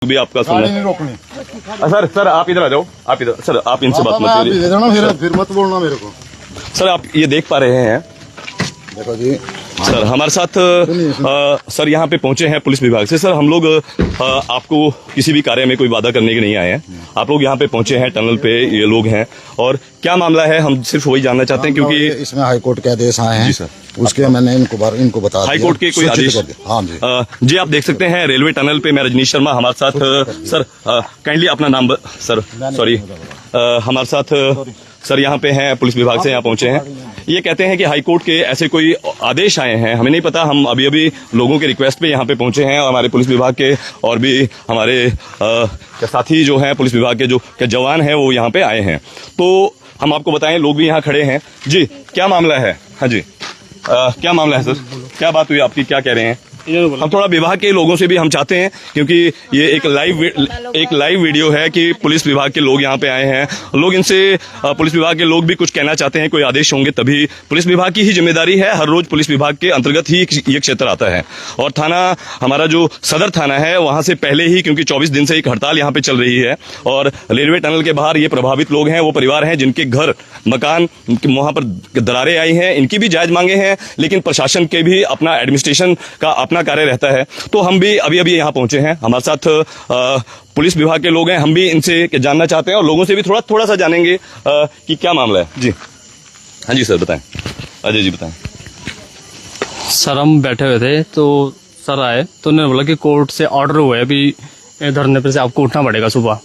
भी आपका सुनना नहीं रोकनी। सर आप इधर आ जाओ, आप इधर सर, आप इनसे बात मत करिए। फिर मत बोलना मेरे को। सर आप ये देख पा रहे हैं, देखो जी सर हमारे साथ सर यहाँ पे पहुंचे हैं पुलिस विभाग से। सर हम लोग आपको किसी भी कार्य में कोई वादा करने के नहीं आए हैं। आप लोग यहाँ पे पहुंचे हैं, टनल पे ये लोग हैं, और क्या मामला है हम सिर्फ वही जानना चाहते हैं, क्योंकि इसमें हाईकोर्ट के आदेश आए हैं। जी सर, उसके मैंने इनको बता दिया। हाईकोर्ट के कोई आदेश? हाँ जी। जी आप देख सकते हैं रेलवे टनल पे मैं रजनीश शर्मा हमारे साथ। सर काइंडली अपना नाम सर, सॉरी हमारे साथ सर यहाँ पे हैं, पुलिस विभाग से यहाँ पहुंचे हैं। ये कहते हैं कि हाईकोर्ट के ऐसे कोई आदेश आए हैं, हमें नहीं पता। हम अभी अभी लोगों के रिक्वेस्ट पे यहाँ पे पहुंचे हैं, और हमारे पुलिस विभाग के और भी हमारे साथी जो हैं पुलिस विभाग के जो जवान हैं वो यहाँ पे आए हैं। तो हम आपको बताएं, लोग भी यहाँ खड़े हैं। जी क्या मामला है? हाँ जी क्या मामला है सर, क्या बात हुई आपकी, क्या कह रहे हैं? हम थोड़ा विभाग के लोगों से भी हम चाहते हैं, क्योंकि ये एक लाइव वीडियो है कि पुलिस विभाग के लोग यहाँ पे आए हैं। लोग इनसे पुलिस विभाग के लोग भी कुछ कहना चाहते हैं, कोई आदेश होंगे तभी। पुलिस विभाग की ही जिम्मेदारी है, हर रोज पुलिस विभाग के अंतर्गत ही ये क्षेत्र आता है। और थाना हमारा जो सदर थाना है वहां से पहले ही, क्योंकि 24 दिन से एक हड़ताल यहाँ पे चल रही है, और रेलवे टनल के बाहर ये प्रभावित लोग हैं, वो परिवार हैं जिनके घर मकान वहां पर दरारें आई हैं, इनकी भी जायज मांगे हैं, लेकिन प्रशासन के भी अपना एडमिनिस्ट्रेशन का अपना कार्य रहता है। तो हम भी अभी अभी यहाँ पहुंचे हैं, हमारे साथ पुलिस विभाग के लोग हैं, हम भी इनसे जानना चाहते हैं और लोगों से भी थोड़ा सा जानेंगे कि क्या मामला है। जी हाँ जी सर बताएं, अजय जी बताएं। सर हम बैठे हुए थे तो सर आए तो उन्होंने बोला कि कोर्ट से ऑर्डर हुआ है, अभी धरने पर से आपको उठना पड़ेगा सुबह।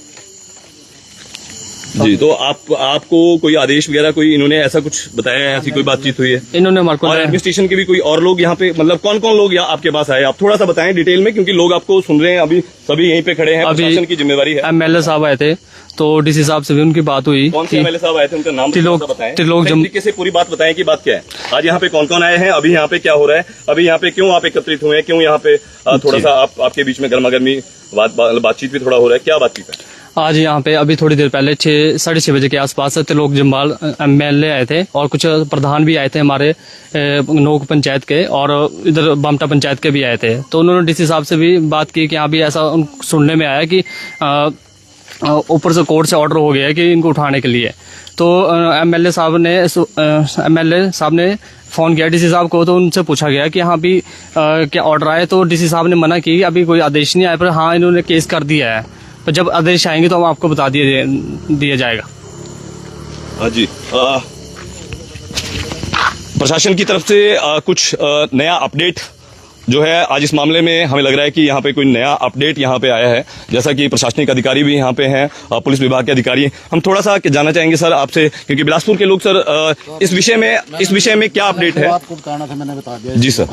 जी तो आपको कोई आदेश वगैरह कोई इन्होंने ऐसा कुछ बताया है, ऐसी कोई बातचीत हुई है? इन्होंने हमारे को एडमिनिस्ट्रेशन के भी कोई और लोग यहाँ पे, मतलब कौन कौन लोग यहाँ आपके पास आए, आप थोड़ा सा बताएं डिटेल में, क्योंकि लोग आपको सुन रहे हैं, अभी सभी यहीं पे खड़े हैं, प्रशासन की जिम्मेवारी है। MLA साहब आए थे तो डीसी साहब से भी उनकी बात हुई। कौन से MLA साहब आए थे, उनका नाम बताएं, त्रिलोक तरीके से पूरी बात बताएं कि बात क्या है, आज यहाँ पे कौन कौन आए हैं, अभी यहाँ पे क्या हो रहा है, अभी यहाँ पे क्यों आप एकत्रित हुए हैं, क्यों यहाँ पे थोड़ा सा आपके बीच में गर्मा गर्मी बातचीत भी थोड़ा हो रहा है, क्या बातचीत है? आज यहाँ पे अभी थोड़ी देर पहले 6-6:30 बजे के आसपास त्रिलोक जम्वाल MLA आए थे, और कुछ प्रधान भी आए थे हमारे नोक पंचायत के, और इधर बामटा पंचायत के भी आए थे। तो उन्होंने डीसी साहब से भी बात की कि यहाँ भी ऐसा सुनने में आया कि ऊपर से कोर्ट से ऑर्डर हो गया है कि इनको उठाने के लिए। तो MLA साहब ने फोन किया डीसी साहब को, तो उनसे पूछा गया कि यहाँ भी क्या ऑर्डर आए, तो डीसी साहब ने मना की, अभी कोई आदेश नहीं आया, पर हाँ इन्होंने केस कर दिया है, तो जब आदेश आएंगे तो हम आपको बता दिया जाएगा। जी प्रशासन की तरफ से कुछ नया अपडेट जो है आज इस मामले में हमें लग रहा है कि यहाँ पे कोई नया अपडेट यहाँ पे आया है, जैसा कि प्रशासनिक अधिकारी भी यहाँ पे हैं, पुलिस विभाग के अधिकारी। हम थोड़ा सा जानना चाहेंगे सर आपसे, क्योंकि बिलासपुर के लोग सर इस विषय में क्या अपडेट है? आपको बताना था, मैंने बता दिया। जी सर,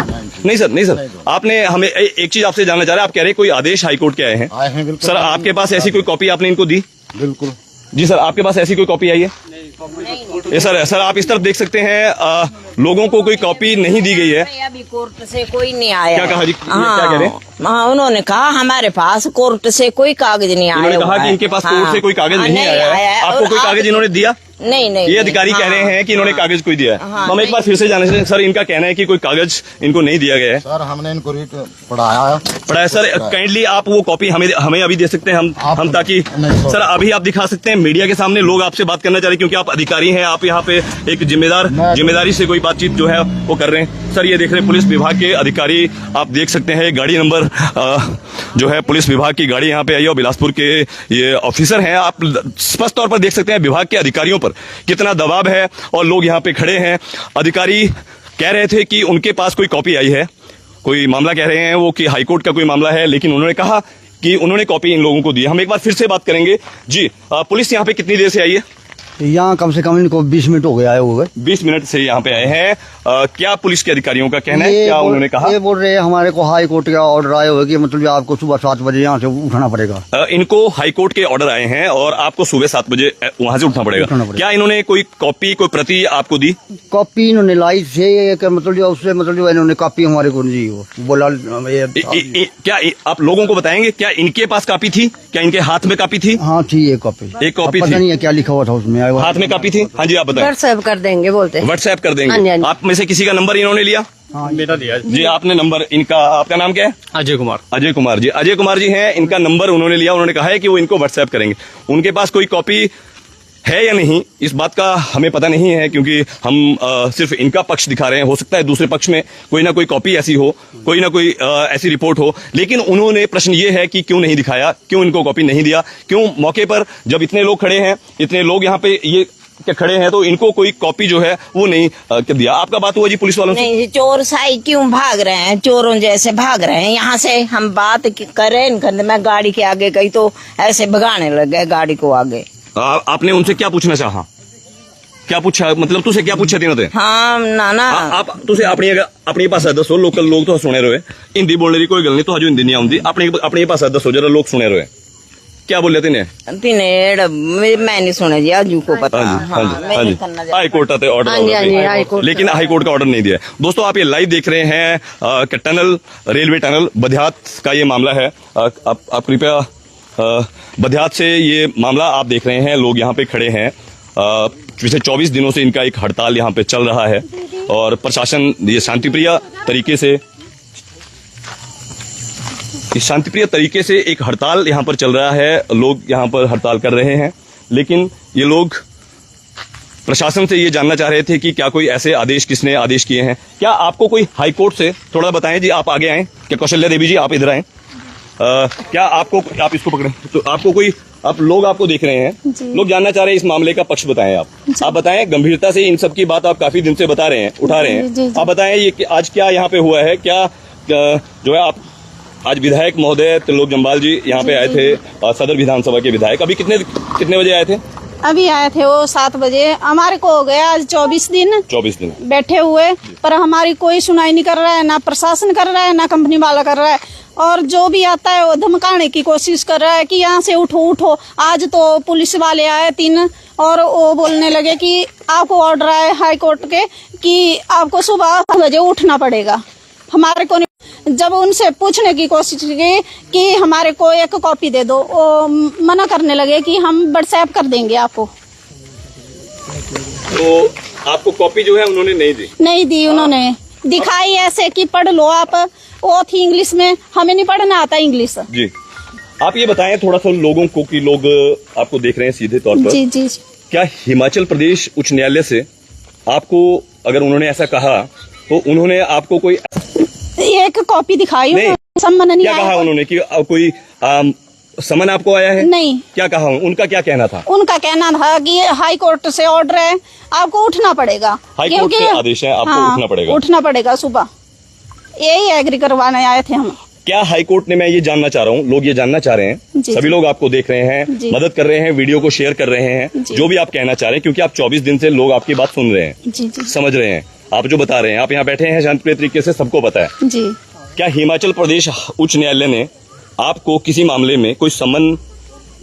नहीं सर आपने हमें एक चीज आपसे जानना चाह रहे हैं, आप कह रहे हैं कोई आदेश हाईकोर्ट के आए हैं सर, आपके पास ऐसी कोई कॉपी आपने इनको दी? बिल्कुल जी सर, आपके पास ऐसी कोई कॉपी आई है? ये सर आप इस तरफ देख सकते हैं, लोगों को कोई कॉपी नहीं दी गई है। अभी कोर्ट से कोई नहीं आया। क्या कहा जी? क्या कह रहे हैं? हाँ उन्होंने कहा हमारे पास कोर्ट से कोई कागज नहीं आया। उन्होंने कहा कि इनके पास कोर्ट से कोई कागज नहीं आया है। आपको कोई कागज इन्होंने दिया? नहीं ये अधिकारी कह रहे हैं कि इन्होंने कागज कोई दिया है। हम एक बार फिर से जाने से सर, इनका कहना है कि कोई कागज इनको नहीं दिया गया है। सर हमने इनको रीट पढ़ाया है सर, काइंडली आप वो कॉपी हमें अभी दे सकते हैं हम ताकि सर अभी आप दिखा सकते हैं मीडिया के सामने, लोग आपसे बात करना चाह रहे हैं, क्योंकि आप अधिकारी हैं, आप यहाँ पे एक जिम्मेदारी से कोई बातचीत जो है वो कर रहे हैं। सर ये देख रहे हैं पुलिस विभाग के अधिकारी, आप देख सकते हैं गाड़ी नंबर जो है पुलिस विभाग की गाड़ी यहाँ पे आई है, और बिलासपुर के ये ऑफिसर हैं। आप स्पष्ट तौर पर देख सकते हैं विभाग के अधिकारियों पर कितना दबाव है, और लोग यहाँ पे खड़े हैं। अधिकारी कह रहे थे कि उनके पास कोई कॉपी आई है, कोई मामला कह रहे हैं वो कि हाईकोर्ट का कोई मामला है, लेकिन उन्होंने कहा कि उन्होंने कॉपी इन लोगों को दी। हम एक बार फिर से बात करेंगे। जी पुलिस यहाँ पे कितनी देर से आई है? यहाँ कम से कम इनको 20 मिनट हो गए आए हुए। 20 मिनट से यहाँ पे आए हैं। क्या पुलिस के अधिकारियों का कहना है, क्या उन्होंने कहा? ये बोल रहे हैं हमारे को हाई कोर्ट का ऑर्डर आए हुए कि मतलब आपको सुबह 7 बजे यहाँ से उठना पड़ेगा। इनको हाई कोर्ट के ऑर्डर आए हैं और आपको सुबह 7 बजे वहाँ से उठना पड़ेगा। क्या इन्होंने कोई कॉपी, कोई प्रति आपको दी? कॉपी इन्होंने लाई से मतलब जो उससे मतलब जो इन्होंने कॉपी हमारे को दी, वो बोला क्या आप लोगों को बताएंगे, क्या इनके पास कॉपी थी, क्या इनके हाथ में कॉपी थी? हाँ थी एक कॉपी पता नहीं है क्या लिखा हुआ था उसमें, हाथ में कॉपी थी। हाँ जी आप बताएं। व्हाट्सएप कर देंगे बोलते हैं। व्हाट्सएप कर देंगे। आप में से किसी का नंबर इन्होंने लिया? मेरा दिया जी आपने नंबर इनका, आपका नाम क्या है? अजय कुमार। अजय कुमार जी। अजय कुमार जी हैं, इनका नंबर उन्होंने लिया, उन्होंने कहा है कि वो इनको व्हाट्सएप करेंगे। उनके पास कोई कॉपी है या नहीं इस बात का हमें पता नहीं है, क्योंकि हम सिर्फ इनका पक्ष दिखा रहे हैं। हो सकता है दूसरे पक्ष में कोई ना कोई कॉपी ऐसी हो, कोई ना कोई ऐसी रिपोर्ट हो, लेकिन उन्होंने प्रश्न ये है कि क्यों नहीं दिखाया, क्यों इनको कॉपी नहीं दिया, क्यों मौके पर जब इतने लोग खड़े हैं, इतने लोग यहाँ पे ये के खड़े हैं, तो इनको कोई कॉपी जो है वो नहीं दिया। आपका बात हुआ जी पुलिस वालों से? नहीं, चोर साई क्यों भाग रहे हैं, चोरों जैसे भाग रहे हैं यहाँ से। हम बात कर रहे हैं, मैं गाड़ी के आगे गई तो ऐसे भगाने लग गए गाड़ी को आगे। आपने उनसे क्या पूछना चाहा? क्या पूछा, मतलब तुसे क्या पूछा तीनों? हाँ नाना आप तुसे अपनी भाषा दसो, लोकल लोग तो सुने रहे, हिंदी बोलने की कोई गल नहीं, तो हजू हिंदी नहीं आती, अपनी भाषा दसो जरा, लोग सुने रहे क्या बोले तीने? मैं नहीं सुना जी, आजू को पता। हाई कोर्ट आते ऑर्डर, लेकिन हाई कोर्ट का ऑर्डर नहीं दिया। दोस्तों आप ये लाइव देख रहे हैं कि टनल, रेलवे टनल बधियात का ये मामला है। आप कृपया बधियात से ये मामला आप देख रहे हैं, लोग यहाँ पे खड़े हैं। पिछले 24 दिनों से इनका एक हड़ताल यहाँ पे चल रहा है और प्रशासन ये शांतिप्रिय तरीके से एक हड़ताल यहाँ पर चल रहा है। लोग यहाँ पर हड़ताल कर रहे हैं, लेकिन ये लोग प्रशासन से ये जानना चाह रहे थे कि क्या कोई ऐसे आदेश, किसने आदेश किए हैं, क्या आपको कोई हाई कोर्ट से, थोड़ा बताएं जी, आप आगे आए क्या, कौशल्या देवी जी आप इधर आए। क्या आपको, आप इसको पकड़े, तो आपको कोई, आप लोग आपको देख रहे हैं, लोग जानना चाह रहे हैं इस मामले का पक्ष बताएं। आप बताएं गंभीरता से, इन सब की बात आप काफी दिन से बता रहे हैं, उठा रहे हैं, आप बताएं ये आज क्या यहाँ पे हुआ है, क्या जो है आप आज विधायक महोदय त्रिलोक जम्वाल जी यहाँ पे आए थे, सदर विधानसभा के विधायक, अभी कितने बजे आए थे? अभी आए थे वो 7 बजे। हमारे को हो गया आज 24 दिन बैठे हुए, पर हमारी कोई सुनाई नहीं कर रहा है, ना प्रशासन कर रहा है, ना कंपनी वाला कर रहा है। और जो भी आता है वो धमकाने की कोशिश कर रहा है कि यहाँ से उठो उठो। आज तो पुलिस वाले आए 3 और वो बोलने लगे कि आपको ऑर्डर आए हाई कोर्ट के कि आपको सुबह 8 बजे उठना पड़ेगा। हमारे को जब उनसे पूछने की कोशिश की कि हमारे को एक कॉपी दे दो, वो मना करने लगे कि हम व्हाट्सएप कर देंगे आपको। तो आपको कॉपी जो है उन्होंने नहीं दी? उन्होंने दिखाई ऐसे कि पढ़ लो आप, वो थी इंग्लिश में, हमें नहीं पढ़ना आता इंग्लिश। जी आप ये बताएं थोड़ा सा लोगों को कि लोग आपको देख रहे हैं सीधे तौर पर। जी क्या हिमाचल प्रदेश उच्च न्यायालय से आपको, अगर उन्होंने ऐसा कहा तो उन्होंने आपको कोई एक कॉपी दिखाई? सम्मन नहीं क्या कहा उन्होंने कि कोई समन आपको आया है? नहीं। क्या कहा, उनका क्या कहना था? उनका कहना था कि हाई कोर्ट से ऑर्डर है, आपको उठना पड़ेगा। हाई कोर्ट से आदेश है, आपको उठना पड़ेगा सुबह। यही एग्री करवाने आए थे हम। क्या हाई कोर्ट ने, मैं ये जानना चाह रहा हूँ, लोग ये जानना चाह रहे हैं, सभी लोग आपको देख रहे हैं, मदद कर रहे हैं, वीडियो को शेयर कर रहे हैं, जो भी आप कहना चाह रहे हैं, क्योंकि आप 24 दिन से लोग आपकी बात सुन रहे हैं, समझ रहे हैं, आप जो बता रहे हैं, आप यहाँ बैठे हैं शांतिप्रिय तरीके से, सबको पता है। क्या हिमाचल प्रदेश उच्च न्यायालय ने आपको किसी मामले में कोई सम्मन,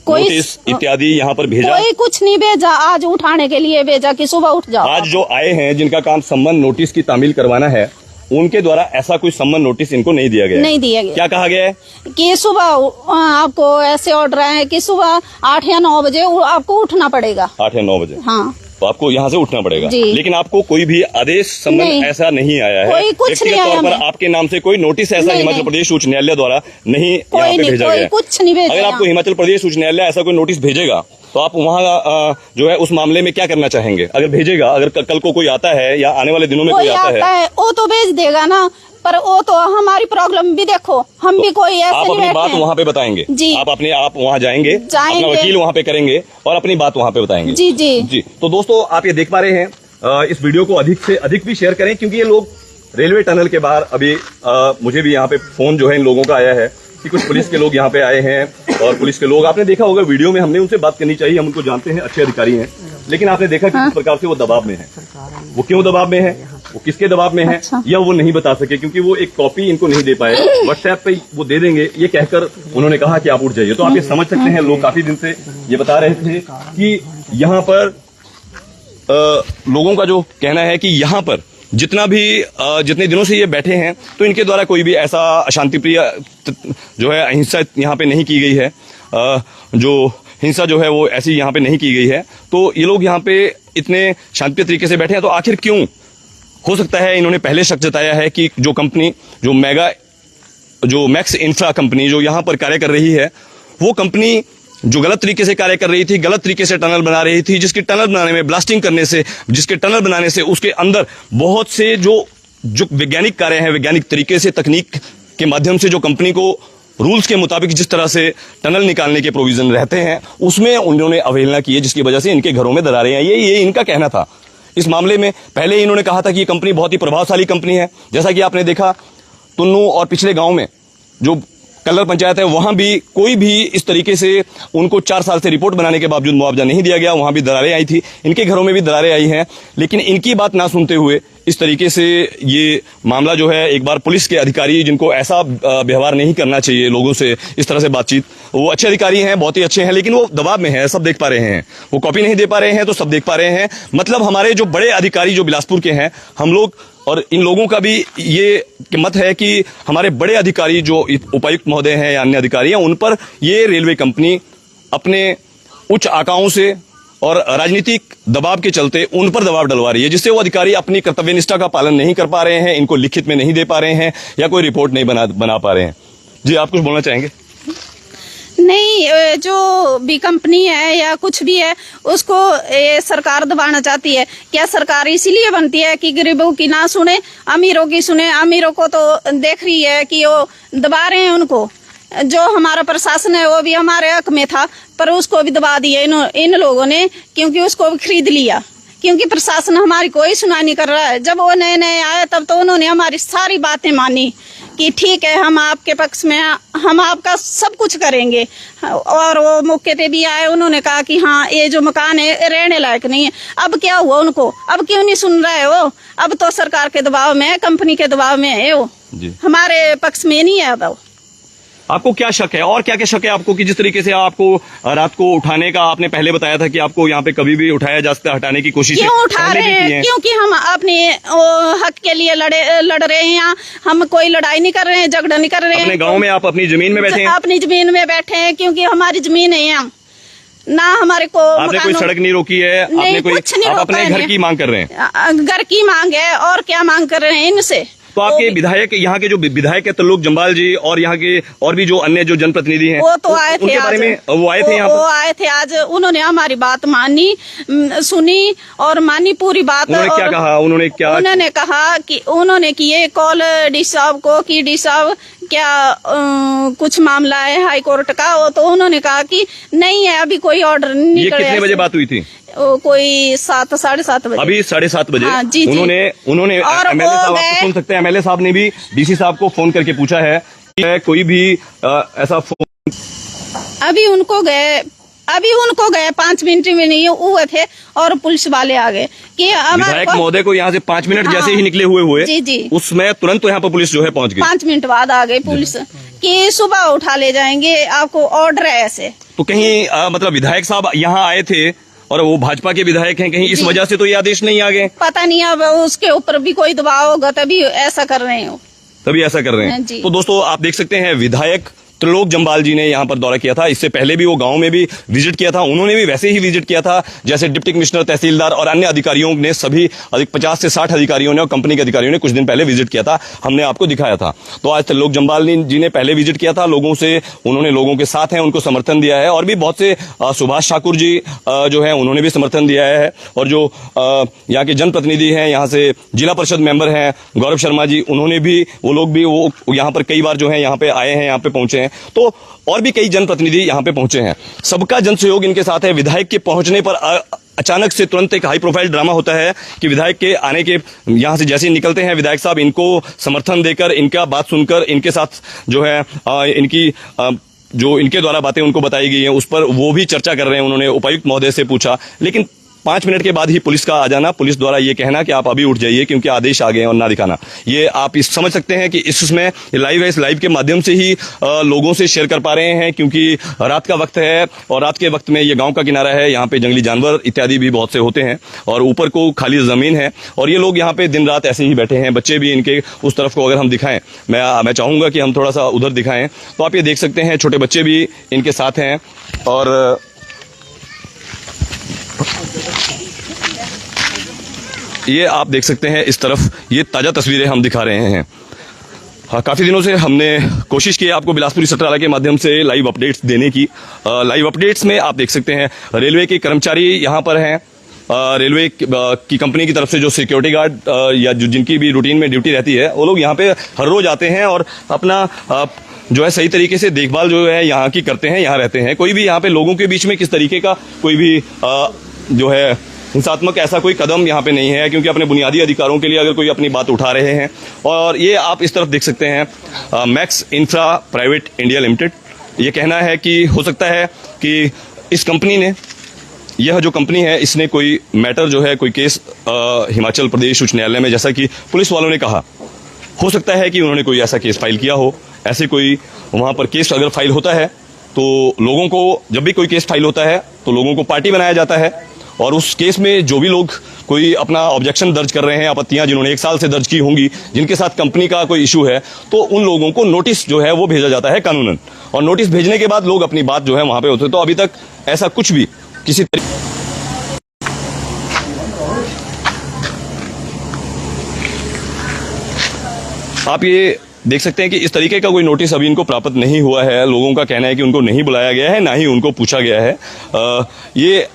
नोटिस इत्यादि यहाँ पर भेजा? कोई कुछ नहीं भेजा, आज उठाने के लिए भेजा कि सुबह उठ जाओ। आज जो आए हैं जिनका काम सम्मन नोटिस की तामील करवाना है, उनके द्वारा ऐसा कोई सम्मन नोटिस इनको नहीं दिया गया? नहीं दिया गया। क्या कहा गया है? कि सुबह आपको ऐसे ऑर्डर है कि सुबह 8 या 9 बजे आपको उठना पड़ेगा। 8 या 9 बजे? हाँ, तो आपको यहाँ से उठना पड़ेगा। लेकिन आपको कोई भी आदेश सम्मन ऐसा नहीं आया है? कोई कुछ नहीं आया। तौर पर आपके नाम से कोई नोटिस ऐसा हिमाचल प्रदेश उच्च न्यायालय द्वारा नहीं यहाँ पे भेजा गया? कुछ नहीं भेजा। अगर आपको हिमाचल प्रदेश उच्च न्यायालय ऐसा कोई नोटिस भेजेगा तो आप वहाँ जो है उस मामले में क्या करना चाहेंगे? अगर भेजेगा, अगर कल को कोई आता है या आने वाले दिनों में कोई आता है, वो तो भेज देगा ना, पर वो तो हमारी प्रॉब्लम भी देखो, हम भी कोई ऐसे आप अपनी बात वहाँ पे बताएंगे? जी। आप वहाँ जाएंगे, अपना वकील वहाँ पे करेंगे और अपनी बात वहाँ पे बताएंगे? जी। तो दोस्तों आप ये देख पा रहे हैं, इस वीडियो को अधिक से अधिक भी शेयर करें, क्योंकि ये लोग रेलवे टनल के बाहर, अभी मुझे भी यहाँ पे फोन जो है इन लोगों का आया है कि कुछ पुलिस के लोग यहाँ पे आए हैं, और पुलिस के लोग, आपने देखा होगा वीडियो में, हमने उनसे बात करनी चाहिए, हम उनको जानते हैं, अच्छे अधिकारी हैं, लेकिन आपने देखा किस प्रकार से वो दबाव में है। वो क्यों दबाव में है, वो किसके दबाव में है, या वो नहीं बता सके, क्योंकि वो एक कॉपी इनको नहीं दे पाए, व्हाट्सएप पे वो दे देंगे ये कहकर उन्होंने कहा कि आप उठ जाइए। तो आप ये समझ सकते हैं, लोग काफी दिन से ये बता रहे थे कि यहाँ पर लोगों का जो कहना है कि यहाँ पर जितने दिनों से ये बैठे हैं, तो इनके द्वारा कोई भी ऐसा अशांतिप्रिय जो है अहिंसा यहाँ पे नहीं की गई है, जो हिंसा जो है वो ऐसी यहाँ पे नहीं की गई है। तो ये लोग यहाँ पे इतने शांतिप्रिय तरीके से बैठे हैं, तो आखिर क्यों हो सकता है इन्होंने पहले शक जताया है कि जो कंपनी जो मैक्स इंफ्रा कंपनी जो यहां पर कार्य कर रही है, वो कंपनी जो गलत तरीके से कार्य कर रही थी, गलत तरीके से टनल बना रही थी, जिसके टनल बनाने में ब्लास्टिंग करने से, जिसके टनल बनाने से उसके अंदर बहुत से जो वैज्ञानिक कार्य हैं, वैज्ञानिक तरीके से तकनीक के माध्यम से जो कंपनी को रूल्स के मुताबिक जिस तरह से टनल निकालने के प्रोविजन रहते हैं, उसमें उन्होंने अवहेलना की है, जिसकी वजह से इनके घरों में दरारें आई। ये इनका कहना था। इस मामले में पहले ही इन्होंने कहा था कि ये कंपनी बहुत ही प्रभावशाली कंपनी है। जैसा कि आपने देखा तुन्नू और पिछले गांव में जो कल्लर पंचायत है, वहां भी कोई भी इस तरीके से उनको 4 साल से रिपोर्ट बनाने के बावजूद मुआवजा नहीं दिया गया। वहां भी दरारें आई थी, इनके घरों में भी दरारें आई हैं, लेकिन इनकी बात ना सुनते हुए इस तरीके से ये मामला जो है, एक बार पुलिस के अधिकारी जिनको ऐसा व्यवहार नहीं करना चाहिए लोगों से, इस तरह से बातचीत, वो अच्छे अधिकारी हैं, बहुत ही अच्छे हैं, लेकिन वो दबाव में है, सब देख पा रहे हैं। वो कॉपी नहीं दे पा रहे हैं तो सब देख पा रहे हैं। मतलब हमारे जो बड़े अधिकारी जो बिलासपुर के हैं, हम लोग और इन लोगों का भी ये मत है कि हमारे बड़े अधिकारी जो उपायुक्त महोदय हैं या अन्य अधिकारी हैं, उन पर ये रेलवे कंपनी अपने उच्च आकाओं से और राजनीतिक दबाव के चलते उन पर दबाव डलवा रही है, जिससे वो अधिकारी अपनी कर्तव्य निष्ठा का पालन नहीं कर पा रहे हैं, इनको लिखित में नहीं दे पा रहे हैं या कोई रिपोर्ट नहीं बना पा रहे हैं। जी, आप कुछ बोलना चाहेंगे? नहीं, जो भी कंपनी है या कुछ भी है, उसको ये सरकार दबाना चाहती है। क्या सरकार इसीलिए बनती है कि गरीबों की ना सुने, अमीरों की सुने? अमीरों को तो देख रही है कि वो दबा रहे हैं उनको। जो हमारा प्रशासन है वो भी हमारे हक में था, पर उसको भी दबा दिया इन लोगों ने, क्योंकि उसको भी खरीद लिया। क्योंकि प्रशासन हमारी कोई सुनाई नहीं कर रहा है। जब वो नए नए आए तब तो उन्होंने हमारी सारी बातें मानी कि ठीक है, हम आपके पक्ष में, हम आपका सब कुछ करेंगे। और वो मौके पे भी आए, उन्होंने कहा कि हाँ, ये जो मकान है रहने लायक नहीं है। अब क्या हुआ उनको? अब क्यों नहीं सुन रहे वो? अब तो सरकार के दबाव में है, कंपनी के दबाव में है, वो हमारे पक्ष में नहीं है। अब आपको क्या शक है और क्या क्या शक है आपको कि जिस तरीके से आपको रात को उठाने का आपने पहले बताया था कि आपको यहाँ पे कभी भी उठाया जा सकता है, हटाने की कोशिश क्यों उठा रहे हैं? क्योंकि हम अपने हक के लिए लड़ रहे हैं। यहाँ हम कोई लड़ाई नहीं कर रहे हैं, झगड़ा नहीं कर रहे हैं। अपने गांव में आप अपनी जमीन में बैठे हैं? अपनी जमीन में बैठे हैं, क्योंकि हमारी जमीन है यहाँ ना। हमारे को आपने कोई सड़क नहीं रोकी है? आपने कोई, आप अपने घर की मांग कर रहे हैं? घर की मांग है, और क्या मांग कर रहे हैं इनसे? तो आपके विधायक, यहाँ के जो विधायक है त्रिलोक जम्वाल जी, और यहाँ के और भी जो अन्य जो जनप्रतिनिधि हैं, वो तो आए थे उनके बारे में वो आए थे यहाँ? वो आए थे आज, उन्होंने हमारी बात मानी, सुनी और मानी पूरी बात। उन्होंने क्या कहा? उन्होंने कहा कि उन्होंने किए कॉल डी साहब को कि डी साहब क्या कुछ मामला है हाई कोर्ट का। तो उन्होंने कहा कि नहीं है, अभी कोई ऑर्डर नहीं। ये कितने बजे बात हुई थी? कोई 7 साढ़े 7 बजे। अभी 7:30 बजे। हाँ, जी, उन्होंने एमएलए साहब, आपको सुन सकते हैं, एमएलए साहब ने भी डीसी साहब को फोन करके पूछा है कि कोई भी ऐसा फोन अभी उनको गए 5 मिनट में नहीं हुए थे और पुलिस वाले आ गए कि विधायक महोदय को यहाँ से 5 मिनट जैसे ही निकले हुए जी, उसमें तुरंत यहाँ पर पुलिस जो है पहुंच गई। 5 मिनट बाद आ गई पुलिस कि सुबह उठा ले जाएंगे, आपको ऑर्डर है ऐसे। तो कहीं मतलब विधायक साहब यहाँ आए थे और वो भाजपा के विधायक हैं, कहीं इस वजह से तो ये आदेश नहीं आ गए? पता नहीं, अब उसके ऊपर भी कोई दबाव होगा तभी ऐसा कर रहे हैं, तभी ऐसा कर रहे हैं। तो दोस्तों आप देख सकते हैं, विधायक त्रिलोक जम्वाल जी ने यहाँ पर दौरा किया था। इससे पहले भी वो गांव में भी विजिट किया था। उन्होंने भी वैसे ही विजिट किया था जैसे डिप्टी कमिश्नर, तहसीलदार और अन्य अधिकारियों ने, सभी 50 से 60 अधिकारियों ने और कंपनी के अधिकारियों ने कुछ दिन पहले विजिट किया था, हमने आपको दिखाया था। तो आज त्रिलोक जम्वाल जी ने पहले विजिट किया था लोगों से, उन्होंने लोगों के साथ हैं, उनको समर्थन दिया है। और भी बहुत से सुभाष ठाकुर जी जो है उन्होंने भी समर्थन दिया है। और जो यहाँ के जनप्रतिनिधि हैं, यहाँ से जिला परिषद मेंबर हैं गौरव शर्मा जी, उन्होंने भी, वो लोग भी वो यहाँ पर कई बार जो है यहाँ पे आए हैं, यहाँ पे पहुंचे हैं। तो और भी कई जनप्रतिनिधि यहाँ पे पहुंचे हैं। सबका जन सहयोग इनके साथ है। विधायक के पहुंचने पर अचानक से तुरंत एक हाई प्रोफाइल ड्रामा होता है कि विधायक के आने के यहाँ से जैसे ही निकलते हैं विधायक साहब, इनको समर्थन देकर, इनका बात सुनकर, इनके साथ जो है इनकी जो इनके द्वारा बातें उनको बताई गई हैं उस पर वो भी चर्चा कर रहे हैं। उन्होंने उपायुक्त महोदय से पूछा, लेकिन 5 मिनट के बाद ही पुलिस का आ जाना, पुलिस द्वारा ये कहना कि आप अभी उठ जाइए क्योंकि आदेश आ गए और ना दिखाना। ये आप इस समझ सकते हैं कि इसमें लाइव है, इस लाइव के माध्यम से ही लोगों से शेयर कर पा रहे हैं, क्योंकि रात का वक्त है और रात के वक्त में ये गांव का किनारा है, यहाँ पे जंगली जानवर इत्यादि भी बहुत से होते हैं और ऊपर को खाली जमीन है और ये लोग यहाँ पे दिन रात ऐसे ही बैठे हैं। बच्चे भी इनके उस तरफ को अगर हम दिखाएं, मैं चाहूंगा कि हम थोड़ा सा उधर दिखाएं, तो आप ये देख सकते हैं छोटे बच्चे भी इनके साथ हैं। और ये आप देख सकते हैं इस तरफ, ये ताज़ा तस्वीरें हम दिखा रहे हैं। हाँ, काफ़ी दिनों से हमने कोशिश की आपको बिलासपुरी सटराला के माध्यम से लाइव अपडेट्स देने की। लाइव अपडेट्स में आप देख सकते हैं रेलवे के कर्मचारी यहाँ पर हैं। रेलवे की कंपनी की तरफ से जो सिक्योरिटी गार्ड या जो जिनकी भी रूटीन में ड्यूटी रहती है, वो लोग यहाँ पे हर रोज आते हैं और अपना जो है सही तरीके से देखभाल जो है यहाँ की करते हैं, यहाँ रहते हैं। कोई भी यहाँ पे लोगों के बीच में किस तरीके का कोई भी जो है हिंसात्मक ऐसा कोई कदम यहाँ पे नहीं है, क्योंकि अपने बुनियादी अधिकारों के लिए अगर कोई अपनी बात उठा रहे हैं। और ये आप इस तरफ देख सकते हैं max infra private India limited. ये कहना है कि हो सकता है कि इस कंपनी ने, यह जो कंपनी है, इसने कोई मैटर जो है, कोई केस हिमाचल प्रदेश उच्च न्यायालय में, जैसा कि पुलिस वालों ने कहा, हो सकता है कि उन्होंने कोई ऐसा केस फाइल किया हो। ऐसे कोई वहाँ पर केस अगर फाइल होता है तो लोगों को, जब भी कोई केस फाइल होता है तो लोगों को पार्टी बनाया जाता है, और उस केस में जो भी लोग कोई अपना ऑब्जेक्शन दर्ज कर रहे हैं, आपत्तियां जिन्होंने 1 साल से दर्ज की होंगी, जिनके साथ कंपनी का कोई इशू है, तो उन लोगों को नोटिस जो है वो भेजा जाता है कानूनन, और नोटिस भेजने के बाद लोग अपनी बात जो है वहां पे होते हैं। तो अभी तक ऐसा कुछ भी किसी आप ये देख सकते हैं कि इस तरीके का कोई नोटिस अभी इनको प्राप्त नहीं हुआ है। लोगों का कहना है कि उनको नहीं बुलाया गया है, ना ही उनको पूछा गया है। ये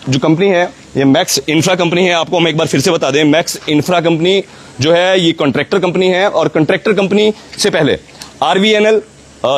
जो कंपनी है, ये मैक्स इंफ्रा कंपनी है। आपको हम एक बार फिर से बता दें, मैक्स इंफ्रा कंपनी जो है ये कॉन्ट्रैक्टर कंपनी है, और कॉन्ट्रैक्टर कंपनी से पहले RVNL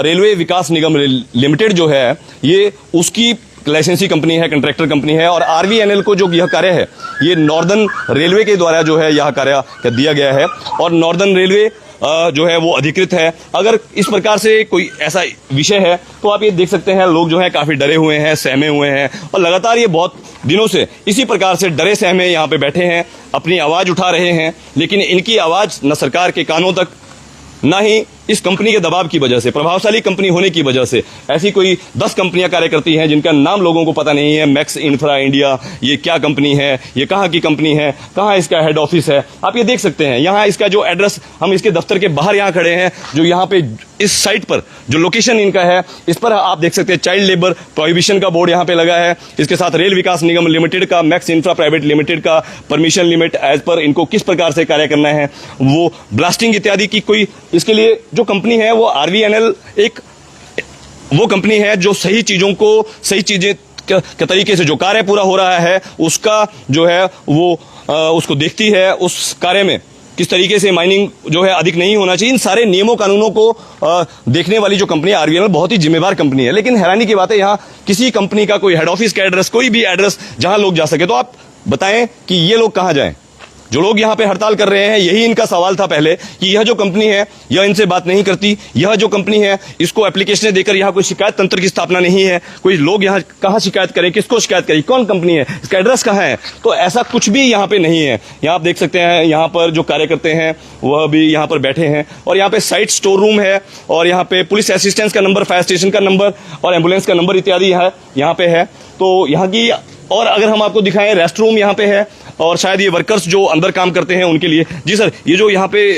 रेलवे विकास निगम लिमिटेड जो है, ये उसकी लाइसेंसी कंपनी है, कॉन्ट्रैक्टर कंपनी है। और RVNL को जो यह कार्य है, ये नॉर्दर्न रेलवे के द्वारा जो है यह कार्य दिया गया है, और नॉर्दर्न रेलवे जो है वो अधिकृत है। अगर इस प्रकार से कोई ऐसा विषय है तो आप ये देख सकते हैं लोग जो है काफी डरे हुए हैं, सहमे हुए हैं, और लगातार ये बहुत दिनों से इसी प्रकार से डरे सहमे यहाँ पे बैठे हैं, अपनी आवाज उठा रहे हैं। लेकिन इनकी आवाज न सरकार के कानों तक, ना ही इस कंपनी के दबाव की वजह से, प्रभावशाली कंपनी होने की वजह से। ऐसी कोई 10 कंपनियां कार्य करती हैं जिनका नाम लोगों को पता नहीं है। मैक्स इंफ्रा इंडिया, ये क्या कंपनी है, ये कहाँ की कंपनी है, कहाँ इसका हेड ऑफिस है, आप ये देख सकते हैं। यहाँ इसका जो एड्रेस, हम इसके दफ्तर के बाहर यहाँ खड़े हैं, जो यहाँ पे इस साइट पर जो लोकेशन इनका है, इस पर आप देख सकते हैं चाइल्ड लेबर प्रोहिबिशन का बोर्ड यहाँ पे लगा है। इसके साथ रेल विकास निगम लिमिटेड का, मैक्स इंफ्रा प्राइवेट लिमिटेड का परमिशन लिमिट, एज पर इनको किस प्रकार से कार्य करना है, वो ब्लास्टिंग इत्यादि की कोई, इसके लिए जो कंपनी है वो RVNL एक वो कंपनी है जो सही चीजों को, सही चीजें के तरीके से जो कार्य पूरा हो रहा है उसका जो है वो उसको देखती है। उस कार्य में किस तरीके से माइनिंग जो है अधिक नहीं होना चाहिए, इन सारे नियमों कानूनों को देखने वाली जो कंपनी है RVNL, बहुत ही जिम्मेदार कंपनी है। लेकिन हैरानी की बात है, यहाँ किसी कंपनी का कोई हेड ऑफिस का एड्रेस, कोई भी एड्रेस जहां लोग जा सके। तो आप बताएं कि ये लोग कहां जाएं? जो लोग यहाँ पे हड़ताल कर रहे हैं, यही इनका सवाल था पहले कि यह जो कंपनी है यह इनसे बात नहीं करती, यह जो कंपनी है इसको एप्लीकेशन देकर यहाँ कोई शिकायत तंत्र की स्थापना नहीं है। कोई लोग यहाँ कहाँ शिकायत करें, किसको शिकायत करें, कौन कंपनी है, इसका एड्रेस कहाँ है? तो ऐसा कुछ भी यहाँ पे नहीं है। यहाँ आप देख सकते हैं, यहाँ पर जो कार्य करते हैं वह भी यहाँ पर बैठे हैं, और यहाँ पे साइट स्टोर रूम है, और यहाँ पे पुलिस असिस्टेंस का नंबर, फायर स्टेशन का नंबर और एम्बुलेंस का नंबर इत्यादि यहाँ पे है। तो यहाँ की, और अगर हम आपको दिखाएं, रेस्ट रूम यहाँ पे है, और शायद ये वर्कर्स जो अंदर काम करते हैं उनके लिए। जी सर, ये जो यहाँ पे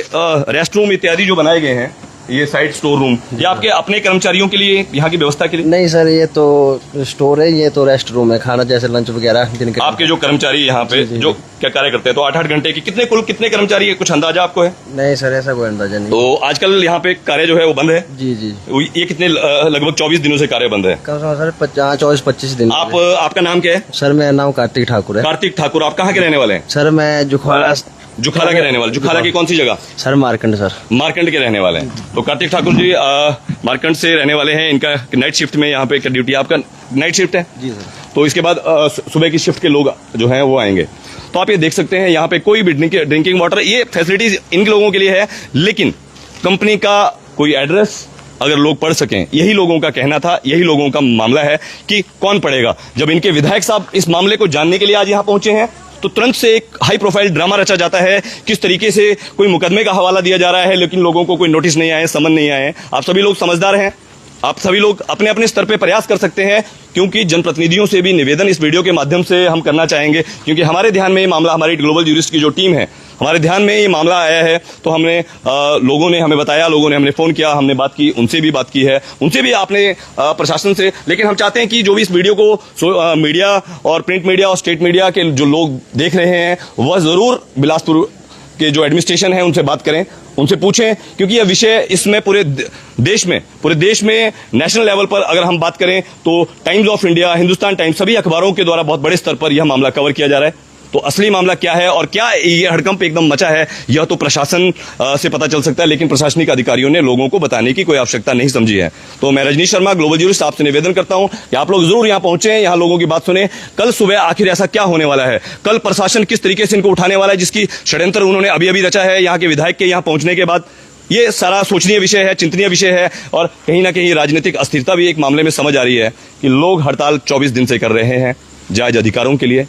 रेस्ट रूम इत्यादि जो बनाए गए हैं, ये साइड स्टोर रूम, ये आपके अपने कर्मचारियों के लिए, यहाँ की व्यवस्था के लिए? नहीं सर, ये तो स्टोर है, ये तो रेस्ट रूम है, खाना जैसे लंच वगैरह दिन के। आपके जो कर्मचारी यहाँ पे जो क्या कार्य करते हैं, तो 8-8 घंटे की कितने कर्मचारी है, कुछ अंदाजा आपको है? नहीं सर, ऐसा कोई अंदाजा नहीं। तो आजकल यहाँ पे कार्य जो है वो बंद है? जी जी। ये कितने, लगभग 24 दिनों से कार्य बंद है? कम से कम सर 24-25 दिन। आपका नाम क्या है? सर मेरा नाम कार्तिक ठाकुर है। कार्तिक ठाकुर, आप कहाँ के रहने वाले हैं? सर मैं जुखाला के रहने वाले। जुखाला की कौन सी जगह? सर मार्कंड। सर मार्कंड के रहने वाले हैं। तो कार्तिक ठाकुर जी मार्कंड से रहने वाले हैं। इनका नाइट शिफ्ट में यहाँ पे ड्यूटी, आपका नाइट शिफ्ट है? जी सर। तो इसके बाद सुबह की शिफ्ट के लोग जो हैं वो आएंगे। तो आप ये देख सकते हैं यहाँ पे कोई भी ड्रिंकिंग वाटर, ये फैसिलिटीज इन लोगों के लिए है, लेकिन कंपनी का कोई एड्रेस अगर लोग पढ़ सकें, यही लोगों का कहना था, यही लोगों का मामला है कि कौन पढ़ेगा। जब इनके विधायक साहब इस मामले को जानने के लिए आज यहाँ पहुंचे हैं, तो तुरंत से एक हाई प्रोफाइल ड्रामा रचा जाता है, किस तरीके से कोई मुकदमे का हवाला दिया जा रहा है, लेकिन लोगों को कोई नोटिस नहीं आए, समन नहीं आए। आप सभी लोग समझदार हैं, आप सभी लोग अपने अपने स्तर पे प्रयास कर सकते हैं, क्योंकि जनप्रतिनिधियों से भी निवेदन इस वीडियो के माध्यम से हम करना चाहेंगे, क्योंकि हमारे ध्यान में ये मामला, हमारी ग्लोबल ज्यूरिस्ट की जो टीम है हमारे ध्यान में ये मामला आया है तो हमने लोगों ने हमें बताया, लोगों ने हमने फोन किया, हमने बात की, उनसे भी बात की है, उनसे भी आपने प्रशासन से। लेकिन हम चाहते हैं कि जो भी इस वीडियो को मीडिया और प्रिंट मीडिया और स्टेट मीडिया के जो लोग देख रहे हैं वह जरूर बिलासपुर के जो एडमिनिस्ट्रेशन है उनसे बात करें, उनसे पूछें, क्योंकि यह विषय इसमें पूरे देश में नेशनल लेवल पर अगर हम बात करें तो times of India, Hindustan times, सभी अखबारों के द्वारा बहुत बड़े स्तर पर यह मामला कवर किया जा रहा है। तो असली मामला क्या है और क्या ये हड़कंप एकदम मचा है, यह तो प्रशासन से पता चल सकता है, लेकिन प्रशासनिक अधिकारियों ने लोगों को बताने की कोई आवश्यकता नहीं समझी है। तो मैं रजनीश शर्मा, ग्लोबल ज्यूरिस्ट, आपसे निवेदन करता हूं कि आप लोग जरूर यहां पहुंचे, यहां लोगों की बात सुने। कल सुबह आखिर ऐसा क्या होने वाला है, कल प्रशासन किस तरीके से इनको उठाने वाला है, जिसकी षड्यंत्र उन्होंने अभी रचा है यहाँ के विधायक के यहाँ पहुंचने के बाद। ये सारा सोचनीय विषय है, चिंतनीय विषय है, और कहीं ना कहीं राजनीतिक अस्थिरता भी एक मामले में समझ आ रही है कि लोग हड़ताल 24 दिन से कर रहे हैं जायज अधिकारों के लिए।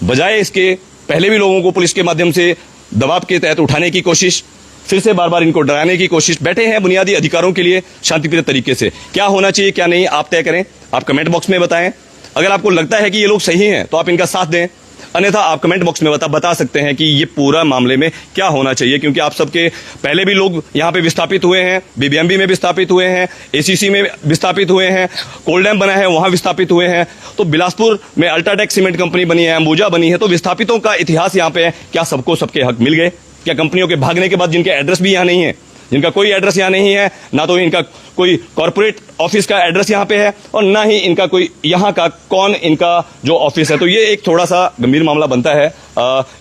बजाय इसके पहले भी लोगों को पुलिस के माध्यम से दबाव के तहत उठाने की कोशिश, फिर से बार बार इनको डराने की कोशिश। बैठे हैं बुनियादी अधिकारों के लिए शांतिप्रिय तरीके से। क्या होना चाहिए क्या नहीं आप तय करें, आप कमेंट बॉक्स में बताएं। अगर आपको लगता है कि ये लोग सही हैं तो आप इनका साथ दें, अन्यथा आप कमेंट बॉक्स में बता सकते हैं कि ये पूरा मामले में क्या होना चाहिए। क्योंकि आप सबके पहले भी लोग यहाँ पे विस्थापित हुए हैं, बीबीएमबी में विस्थापित हुए हैं, एसीसी में विस्थापित हुए हैं, कोल डैम बना है वहां विस्थापित हुए हैं। तो बिलासपुर में अल्ट्राटेक सीमेंट कंपनी बनी है, अंबुजा बनी है। तो विस्थापितों का इतिहास यहाँ पे है। क्या सबको सबके हक मिल गए? क्या कंपनियों के भागने के बाद जिनके एड्रेस भी यहाँ नहीं है, जिनका कोई एड्रेस यहाँ नहीं है, ना तो इनका कोई कॉर्पोरेट ऑफिस का एड्रेस यहाँ पे है और ना ही इनका कोई यहाँ का कौन इनका जो ऑफिस है, तो ये एक थोड़ा सा गंभीर मामला बनता है।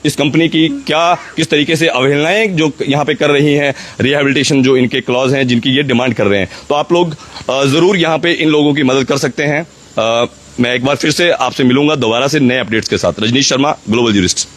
इस कंपनी की किस तरीके से अवहेलनाएं जो यहाँ पे कर रही हैं, रिहेबिलिटेशन जो इनके क्लॉज हैं जिनकी ये डिमांड कर रहे हैं, तो आप लोग जरूर यहाँ पे इन लोगों की मदद कर सकते हैं। मैं एक बार फिर से आपसे मिलूंगा दोबारा से नए अपडेट्स के साथ। Rajneesh Sharma, global jurist.